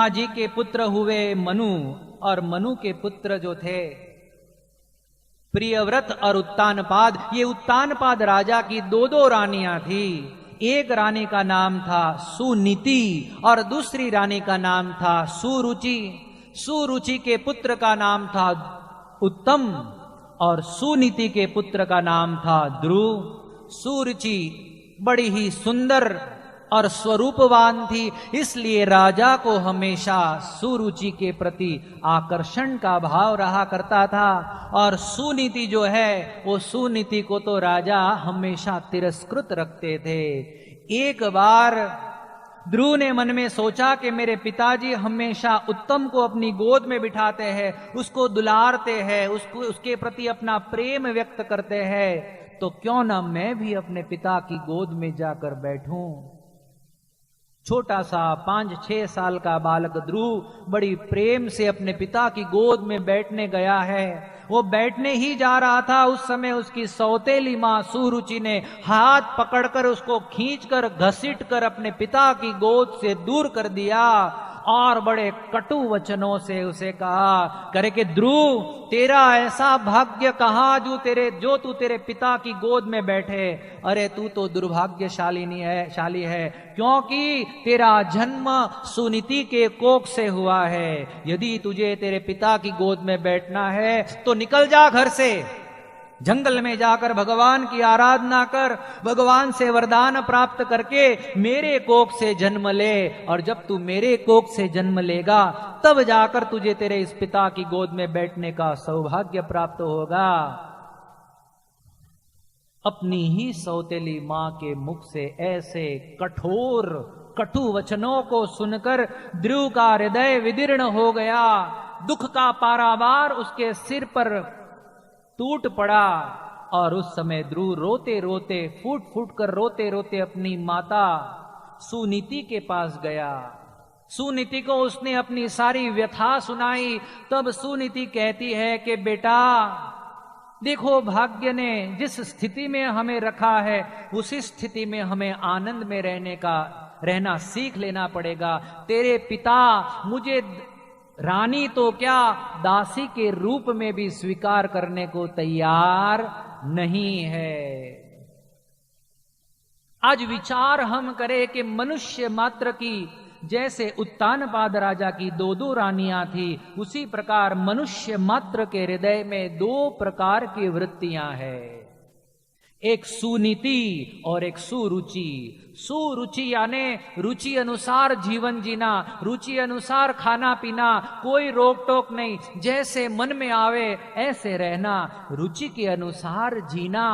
ब्रह्मा जी के पुत्र हुए मनु, और मनु के पुत्र जो थे प्रियव्रत और उत्तानपाद। ये उत्तानपाद राजा की दो दो रानियां थी। एक रानी का नाम था सुनीति और दूसरी रानी का नाम था सुरुचि। सुरुचि के पुत्र का नाम था उत्तम और सुनीति के पुत्र का नाम था ध्रुव। सुरुचि बड़ी ही सुंदर और स्वरूपवान थी, इसलिए राजा को हमेशा सुरुचि के प्रति आकर्षण का भाव रहा करता था। और सुनीति जो है, वो सुनीति को तो राजा हमेशा तिरस्कृत रखते थे। एक बार ध्रुव ने मन में सोचा कि मेरे पिताजी हमेशा उत्तम को अपनी गोद में बिठाते हैं, उसको दुलारते हैं, उसके प्रति अपना प्रेम व्यक्त करते हैं, तो क्यों ना मैं भी अपने पिता की गोद में जाकर बैठूं। छोटा सा 5-6 साल का बालक ध्रुव बड़ी प्रेम से अपने पिता की गोद में बैठने गया है। वो बैठने ही जा रहा था, उस समय उसकी सौतेली मां सुरुचि ने हाथ पकड़कर उसको खींचकर घसीटकर अपने पिता की गोद से दूर कर दिया और बड़े कटु वचनों से उसे कहा करे कि ध्रुव, तेरा ऐसा भाग्य कहां जो तू तेरे पिता की गोद में बैठे। अरे तू तो शाली है, क्योंकि तेरा जन्म सुनीति के कोख से हुआ है। यदि तुझे तेरे पिता की गोद में बैठना है तो निकल जा घर से, जंगल में जाकर भगवान की आराधना कर, भगवान से वरदान प्राप्त करके मेरे कोख से जन्म ले, और जब तू मेरे कोख से जन्म लेगा तब जाकर तुझे तेरे इस पिता की गोद में बैठने का सौभाग्य प्राप्त होगा। अपनी ही सौतेली मां के मुख से ऐसे कठोर कटु वचनों को सुनकर ध्रुव का हृदय विदीर्ण हो गया। दुख का पारावार उसके सिर पर टूट पड़ा और उस समय ध्रुव रोते रोते फूट फूट कर रोते रोते अपनी माता सुनीति के पास गया। सुनीति को उसने अपनी सारी व्यथा सुनाई। तब सुनीति कहती है कि बेटा देखो, भाग्य ने जिस स्थिति में हमें रखा है उसी स्थिति में हमें आनंद में रहना सीख लेना पड़ेगा। तेरे पिता मुझे रानी तो क्या, दासी के रूप में भी स्वीकार करने को तैयार नहीं है। आज विचार हम करें कि मनुष्य मात्र की जैसे उत्तानपाद राजा की दो दो रानियां थी, उसी प्रकार मनुष्य मात्र के हृदय में दो प्रकार की वृत्तियां हैं, एक सुनीति और एक सुरुचि। सुरुचि यानी रुचि अनुसार जीवन जीना, रुचि अनुसार खाना पीना, कोई रोक टोक नहीं, जैसे मन में आवे ऐसे रहना, रुचि के अनुसार जीना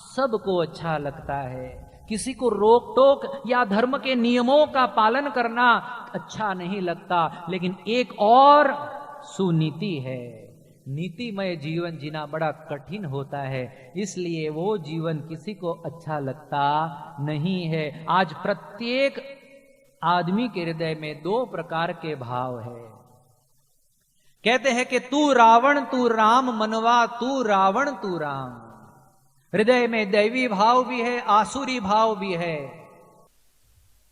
सबको अच्छा लगता है। किसी को रोक टोक या धर्म के नियमों का पालन करना अच्छा नहीं लगता। लेकिन एक और सुनीति है, नीतिमय जीवन जीना बड़ा कठिन होता है, इसलिए वो जीवन किसी को अच्छा लगता नहीं है। आज प्रत्येक आदमी के हृदय में दो प्रकार के भाव है। कहते हैं कि तू रावण तू राम मनवा, तू रावण तू राम। हृदय में दैवी भाव भी है, आसुरी भाव भी है।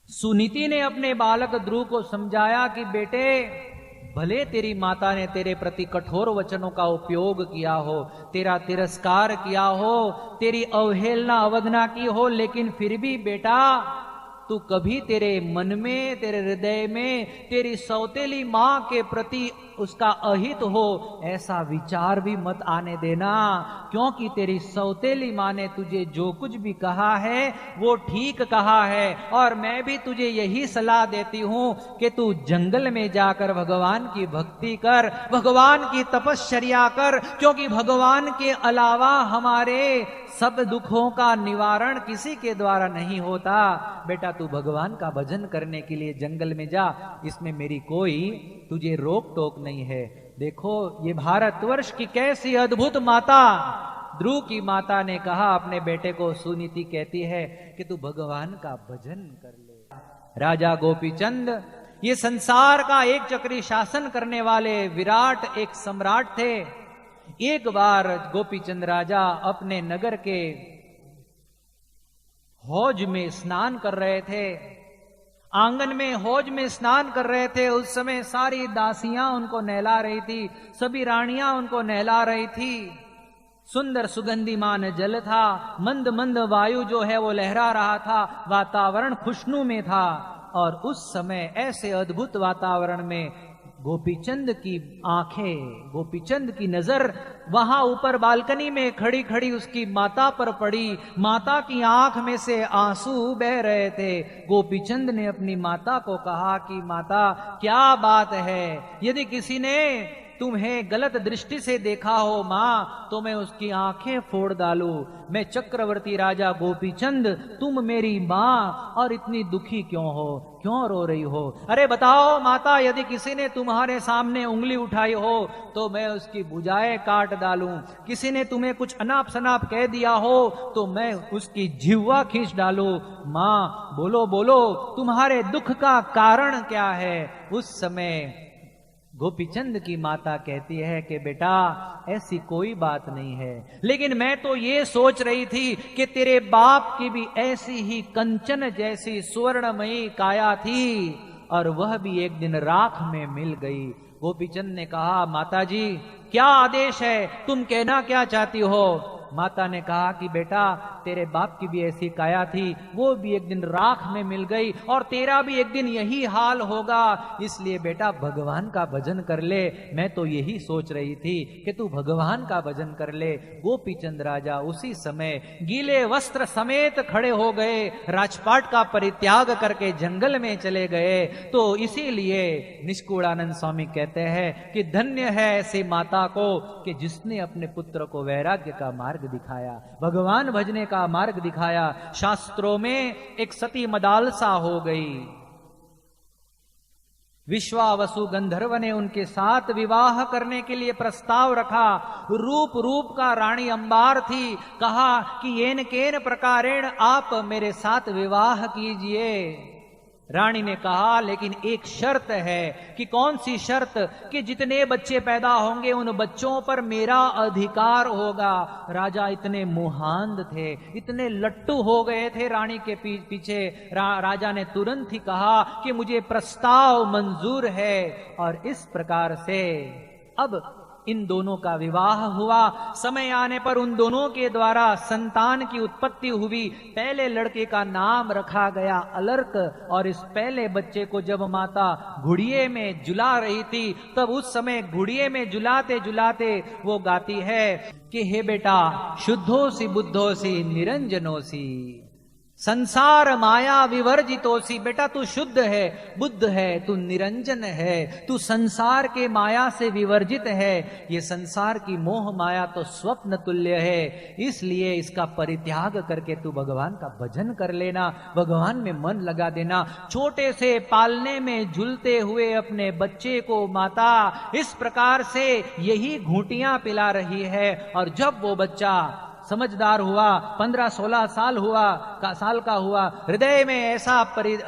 सुनीति ने अपने बालक ध्रुव को समझाया कि बेटे, भले तेरी माता ने तेरे प्रति कठोर वचनों का उपयोग किया हो, तेरा तिरस्कार किया हो, तेरी अवहेलना अवज्ञा की हो, लेकिन फिर भी बेटा तू कभी तेरे मन में, तेरे हृदय में तेरी सौतेली मां के प्रति उसका अहित हो ऐसा विचार भी मत आने देना। क्योंकि तेरी सौतेली मां ने तुझे जो कुछ भी कहा है वो ठीक कहा है, और मैं भी तुझे यही सलाह देती हूं कि तू जंगल में जाकर भगवान की भक्ति कर, भगवान की तपश्चर्या कर, क्योंकि भगवान के अलावा हमारे सब दुखों का निवारण किसी के द्वारा नहीं होता। बेटा तू भगवान का भजन करने के लिए जंगल में जा, इसमें मेरी कोई तुझे रोक टोक नहीं है। देखो ये भारतवर्ष की कैसी अद्भुत माता, ध्रुव की माता ने कहा अपने बेटे को, सुनीति कहती है कि तू भगवान का भजन कर ले। राजा गोपीचंद ये संसार का एक चक्री शासन करने वाले विराट एक सम्राट थे। एक बार गोपीचंद राजा अपने नगर के हौज में स्नान कर रहे थे आंगन में हौज में स्नान कर रहे थे। उस समय सारी दासियां उनको नहला रही थी, सभी रानियां उनको नहला रही थी। सुंदर सुगंधिमान जल था, मंद मंद वायु जो है वो लहरा रहा था, वातावरण खुशनू में था। और उस समय ऐसे अद्भुत वातावरण में गोपीचंद की आंखें, गोपीचंद की नजर वहां ऊपर बालकनी में खड़ी खड़ी उसकी माता पर पड़ी। माता की आंख में से आंसू बह रहे थे। गोपीचंद ने अपनी माता को कहा कि माता क्या बात है, यदि किसी ने तुम्हें गलत दृष्टि से देखा हो मां, तो मैं उसकी आंखें फोड़ डालूं। मैं चक्रवर्ती राजा गोपीचंद, तुम मेरी मां, और इतनी दुखी क्यों हो, क्यों रो रही हो? अरे बताओ माता, यदि किसी ने तुम्हारे सामने उंगली उठाई हो तो मैं उसकी भुजाएं काट डालूं। किसी ने तुम्हें कुछ अनाप शनाप कह दिया हो तो मैं उसकी जिह्वा खींच डालूं। मां बोलो बोलो, तुम्हारे दुख का कारण क्या है? उस समय गोपीचंद की माता कहती है कि बेटा ऐसी कोई बात नहीं है, लेकिन मैं तो ये सोच रही थी कि तेरे बाप की भी ऐसी ही कंचन जैसी सुवर्णमयी काया थी और वह भी एक दिन राख में मिल गई। गोपीचंद ने कहा माता जी क्या आदेश है, तुम कहना क्या चाहती हो? माता ने कहा कि बेटा तेरे बाप की भी ऐसी काया थी, वो भी एक दिन राख में मिल गई और तेरा भी एक दिन यही हाल होगा, इसलिए बेटा भगवान का भजन कर ले। मैं तो यही सोच रही थी कि तू भगवान का भजन कर ले। गोपीचंद राजा उसी समय गीले वस्त्र समेत खड़े हो गए, राजपाट का परित्याग करके जंगल में चले गए। तो इसीलिए निष्कुड़ानंद स्वामी कहते हैं कि धन्य है ऐसी माता को कि जिसने अपने पुत्र को वैराग्य का मार्ग दिखाया, भगवान भजने का मार्ग दिखाया। शास्त्रों में एक सती मदालसा हो गई। विश्वावसु गंधर्व ने उनके साथ विवाह करने के लिए प्रस्ताव रखा। रूप का रानी अंबार थी। कहा कि येन केन प्रकारेण आप मेरे साथ विवाह कीजिए। रानी ने कहा लेकिन एक शर्त है। कि कौन सी शर्त? कि जितने बच्चे पैदा होंगे उन बच्चों पर मेरा अधिकार होगा। राजा इतने मुहांद थे, इतने लट्टू हो गए थे रानी के पीछे। राजा ने तुरंत ही कहा कि मुझे प्रस्ताव मंजूर है। और इस प्रकार से अब इन दोनों का विवाह हुआ। समय आने पर उन दोनों के द्वारा संतान की उत्पत्ति हुई। पहले लड़के का नाम रखा गया अलर्क। और इस पहले बच्चे को जब माता घुड़िये में झुला रही थी, तब उस समय घुड़िये में झुलाते झुलाते वो गाती है कि हे बेटा शुद्धोसी बुद्धोसी निरंजनोसी, संसार माया विवर्जितोसी। बेटा तू शुद्ध है, बुद्ध है, तू निरंजन है, तू संसार के माया से विवर्जित है। ये संसार की मोह माया तो स्वप्न तुल्य है, इसलिए इसका परित्याग करके तू भगवान का भजन कर लेना, भगवान में मन लगा देना। छोटे से पालने में झूलते हुए अपने बच्चे को माता इस प्रकार से यही घूंटियां पिला रही है। और जब वो बच्चा समझदार हुआ, 15-16 साल का हुआ, हृदय में ऐसा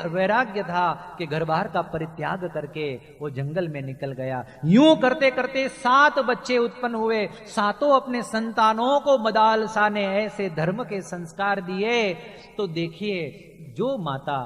वैराग्य था कि घर बार का परित्याग करके वो जंगल में निकल गया। यूं करते करते 7 बच्चे उत्पन्न हुए। सातों अपने संतानों को मदालसा ने ऐसे धर्म के संस्कार दिए। तो देखिए, जो माता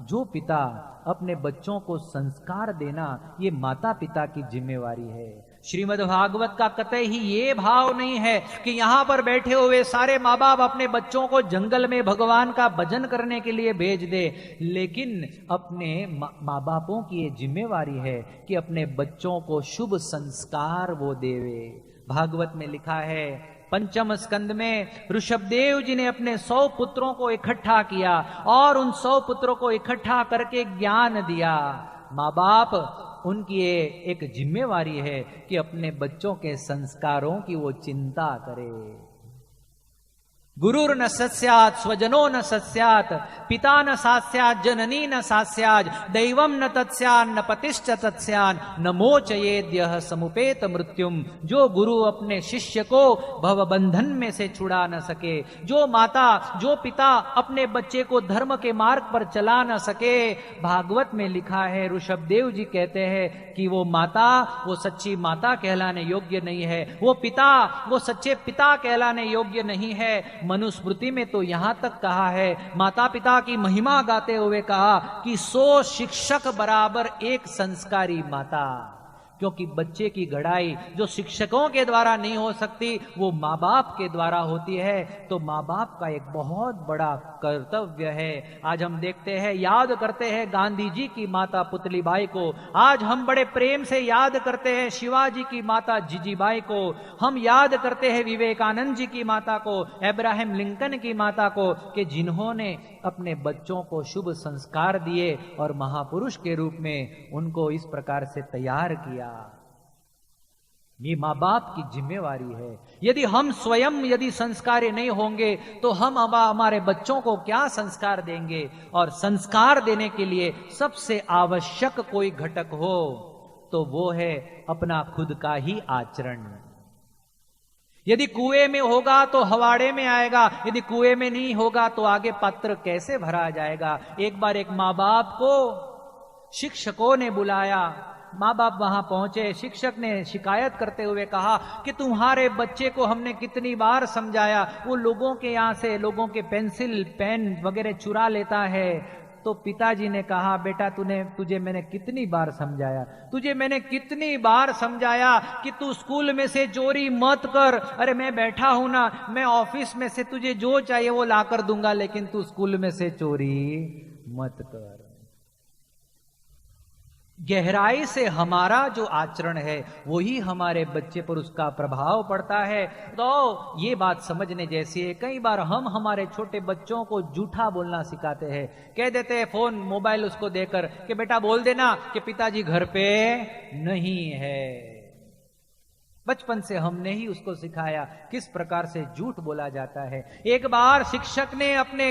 जो पिता अपने बच्चों को संस्कार देना, ये माता पिता की जिम्मेवारी है। श्रीमद् भागवत का कतई ही ये भाव नहीं है कि यहां पर बैठे हुए सारे माँ बाप अपने बच्चों को जंगल में भगवान का भजन करने के लिए भेज दे। लेकिन अपने माँ बापों की ये जिम्मेवारी है कि अपने बच्चों को शुभ संस्कार वो देवे। भागवत में लिखा है, पंचम स्कंद में ऋषभदेव जी ने अपने 100 पुत्रों को इकट्ठा किया और उन 100 पुत्रों को इकट्ठा करके ज्ञान दिया। माँ बाप उनकी एक जिम्मेवारी है कि अपने बच्चों के संस्कारों की वो चिंता करे। गुरुर न सस्यात् स्वजनो न सस्यात्, पिता न सास्यात् जननी न सास्यात्, दैवम न तत्स्यान् न पतिश्च तत्स्यान्, न मोचयेद्यः समुपेत मृत्युम। जो गुरु अपने शिष्य को भवबंधन में से छुड़ा न सके, जो माता जो पिता अपने बच्चे को धर्म के मार्ग पर चला न सके, भागवत में लिखा है, ऋषभदेव जी कहते हैं कि वो माता वो सच्ची माता कहलाने योग्य नहीं है, वो पिता वो सच्चे पिता कहलाने योग्य नहीं है। मनुस्मृति में तो यहां तक कहा है, माता पिता की महिमा गाते हुए कहा कि 100 शिक्षक बराबर एक संस्कारी माता। क्योंकि बच्चे की गढ़ाई जो शिक्षकों के द्वारा नहीं हो सकती, वो माँ बाप के द्वारा होती है। तो माँ बाप का एक बहुत बड़ा कर्तव्य है। आज हम देखते हैं, याद करते हैं गांधी जी की माता पुतलीबाई को, आज हम बड़े प्रेम से याद करते हैं शिवाजी की माता जीजीबाई को, हम याद करते हैं विवेकानंद जी की माता को, अब्राहम लिंकन की माता को, कि जिन्होंने अपने बच्चों को शुभ संस्कार दिए और महापुरुष के रूप में उनको इस प्रकार से तैयार किया। ये माँ बाप की जिम्मेवारी है। यदि हम स्वयं यदि संस्कारी नहीं होंगे तो हम हमारे बच्चों को क्या संस्कार देंगे। और संस्कार देने के लिए सबसे आवश्यक कोई घटक हो तो वो है अपना खुद का ही आचरण। यदि कुएं में होगा तो हवाड़े में आएगा, यदि कुएं में नहीं होगा तो आगे पात्र कैसे भरा जाएगा। एक बार एक माँ बाप को शिक्षकों ने बुलाया, माँ बाप वहां पहुंचे, शिक्षक ने शिकायत करते हुए कहा कि तुम्हारे बच्चे को हमने कितनी बार समझाया, वो लोगों के यहाँ से लोगों के पेंसिल पेन वगैरह चुरा लेता है। तो पिताजी ने कहा, बेटा तुझे मैंने कितनी बार समझाया, तुझे मैंने कितनी बार समझाया कि तू स्कूल में से चोरी मत कर। अरे मैं बैठा हूं ना, मैं ऑफिस में से तुझे जो चाहिए वो ला कर दूंगा, लेकिन तू स्कूल में से चोरी मत कर। गहराई से हमारा जो आचरण है वही हमारे बच्चे पर उसका प्रभाव पड़ता है। तो ये बात समझने जैसी है। कई बार हम हमारे छोटे बच्चों को झूठा बोलना सिखाते हैं, कह देते हैं फोन मोबाइल उसको देकर कि बेटा बोल देना कि पिताजी घर पे नहीं है। बचपन से हमने ही उसको सिखाया किस प्रकार से झूठ बोला जाता है। एक बार शिक्षक ने अपने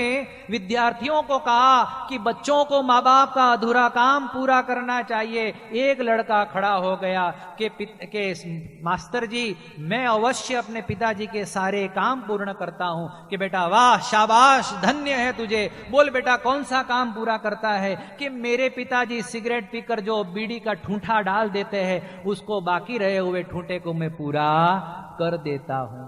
विद्यार्थियों को कहा कि बच्चों को माँ बाप का अधूरा काम पूरा करना चाहिए। एक लड़का खड़ा हो गया कि मास्टर जी मैं अवश्य अपने पिताजी के सारे काम पूर्ण करता हूं। कि बेटा वाह शाबाश धन्य है तुझे, बोल बेटा कौन सा काम पूरा करता है। कि मेरे पिताजी सिगरेट पीकर जो बीड़ी का ठूंठा डाल देते हैं उसको बाकी रहे हुए ठूंठे को मैं पूरा कर देता हूं।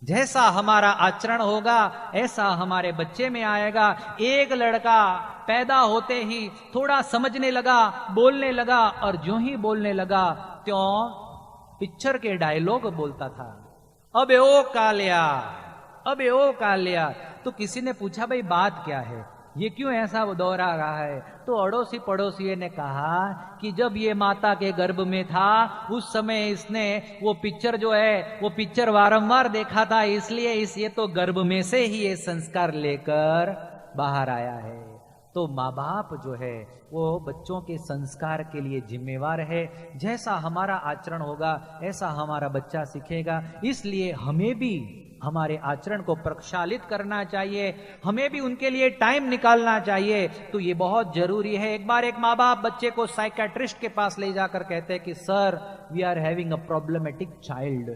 जैसा हमारा आचरण होगा ऐसा हमारे बच्चे में आएगा। एक लड़का पैदा होते ही थोड़ा समझने लगा, बोलने लगा, और जो ही बोलने लगा त्यों पिक्चर के डायलॉग बोलता था। अबे ओ कालिया, अबे ओ कालिया। तो किसी ने पूछा भाई बात क्या है, ये क्यों ऐसा दोहरा रहा है। तो अड़ोसी पड़ोसी ने कहा कि जब ये माता के गर्भ में था उस समय इसने वो पिक्चर जो है वो पिक्चर वारंवार देखा था, इसलिए ये तो गर्भ में से ही ये संस्कार लेकर बाहर आया है। तो माँ बाप जो है वो बच्चों के संस्कार के लिए जिम्मेवार है। जैसा हमारा आचरण होगा ऐसा हमारा बच्चा सीखेगा। इसलिए हमें भी हमारे आचरण को प्रक्षालित करना चाहिए, हमें भी उनके लिए टाइम निकालना चाहिए। तो ये बहुत जरूरी है। एक बार एक माँ बाप बच्चे को साइकेट्रिस्ट के पास ले जाकर कहते हैं कि sir we are having a problematic child,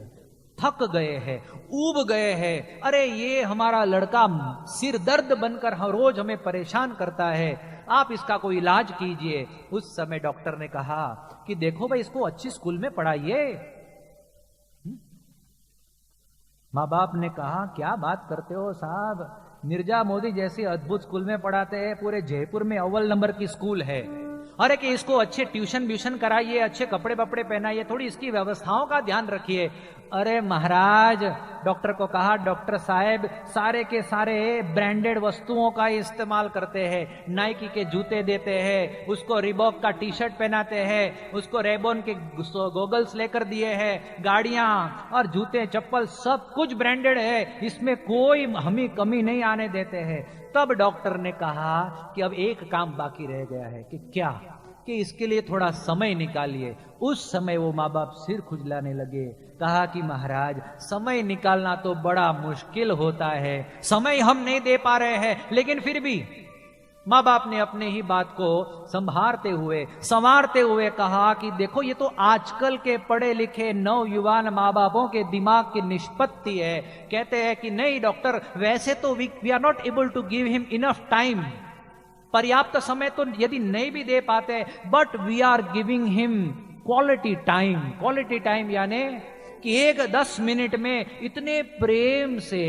थक गए हैं, ऊब गए हैं, अरे ये हमारा लड़का सिर दर्द बनकर हर रोज हमें परेशान करता है, आप इसका कोई इलाज कीजिए। उस समय डॉक्टर ने कहा कि देखो भाई इसको अच्छी स्कूल में पढ़ाइए। माँ बाप ने कहा क्या बात करते हो साहब, मिर्जा मोदी जैसी अद्भुत स्कूल में पढ़ाते हैं, पूरे जयपुर में अव्वल नंबर की स्कूल है। अरे कि इसको अच्छे ट्यूशन व्यूशन कराइए, अच्छे कपड़े वपड़े पहनाइए, थोड़ी इसकी व्यवस्थाओं का ध्यान रखिए। अरे महाराज, डॉक्टर को कहा डॉक्टर साहब सारे के सारे ब्रांडेड वस्तुओं का इस्तेमाल करते हैं, नाइकी के जूते देते हैं, उसको रिबॉक का टी शर्ट पहनाते हैं, उसको रेबॉन के गॉगल्स लेकर दिए हैं, गाड़ियां और जूते चप्पल सब कुछ ब्रांडेड है, इसमें कोई हमें कमी नहीं आने देते हैं। तब डॉक्टर ने कहा कि अब एक काम बाकी रह गया है। कि क्या? कि इसके लिए थोड़ा समय निकालिए। उस समय वो माँ बाप सिर खुजलाने लगे, कहा कि महाराज समय निकालना तो बड़ा मुश्किल होता है, समय हम नहीं दे पा रहे हैं। लेकिन फिर भी माँ बाप ने अपने ही बात को संवारते हुए कहा कि देखो ये तो आजकल के पढ़े लिखे नवयुवान माँ बापों के दिमाग की निष्पत्ति है। कहते हैं कि नहीं डॉक्टर, वैसे तो we are not able to give him enough time, पर्याप्त समय तो यदि नहीं भी दे पाते, but we are giving him quality time. Quality time यानी कि 10 मिनट में इतने प्रेम से,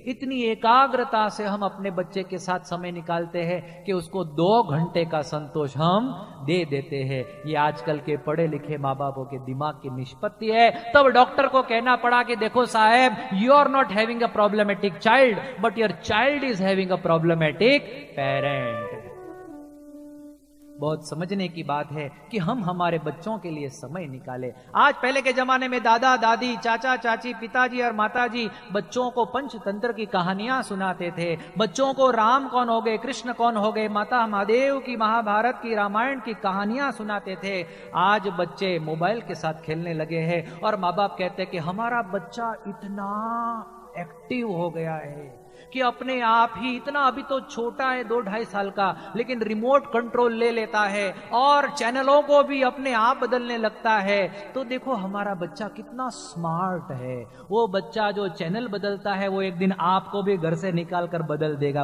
इतनी एकाग्रता से हम अपने बच्चे के साथ समय निकालते हैं कि उसको 2 घंटे का संतोष हम दे देते हैं। ये आजकल के पढ़े लिखे माँ बापों के दिमाग की निष्पत्ति है। तब डॉक्टर को कहना पड़ा कि देखो साहब, you are not having a problematic child, but your child is having a problematic parent. बहुत समझने की बात है कि हम हमारे बच्चों के लिए समय निकालें। आज पहले के जमाने में दादा दादी, चाचा चाची, पिताजी और माताजी बच्चों को पंचतंत्र की कहानियां सुनाते थे। बच्चों को राम कौन हो गए, कृष्ण कौन हो गए, माता महादेव की, महाभारत की, रामायण की कहानियां सुनाते थे। आज बच्चे मोबाइल के साथ खेलने लगे हैं और माँ बाप कहते हैं कि हमारा बच्चा इतना एक्टिव हो गया है कि अपने आप ही इतना, अभी तो छोटा है 2-2.5 साल का, लेकिन रिमोट कंट्रोल ले लेता है और चैनलों को भी अपने आप बदलने लगता है। तो देखो हमारा बच्चा कितना स्मार्ट है। वो बच्चा जो चैनल बदलता है वो एक दिन आपको भी घर से निकाल कर बदल देगा।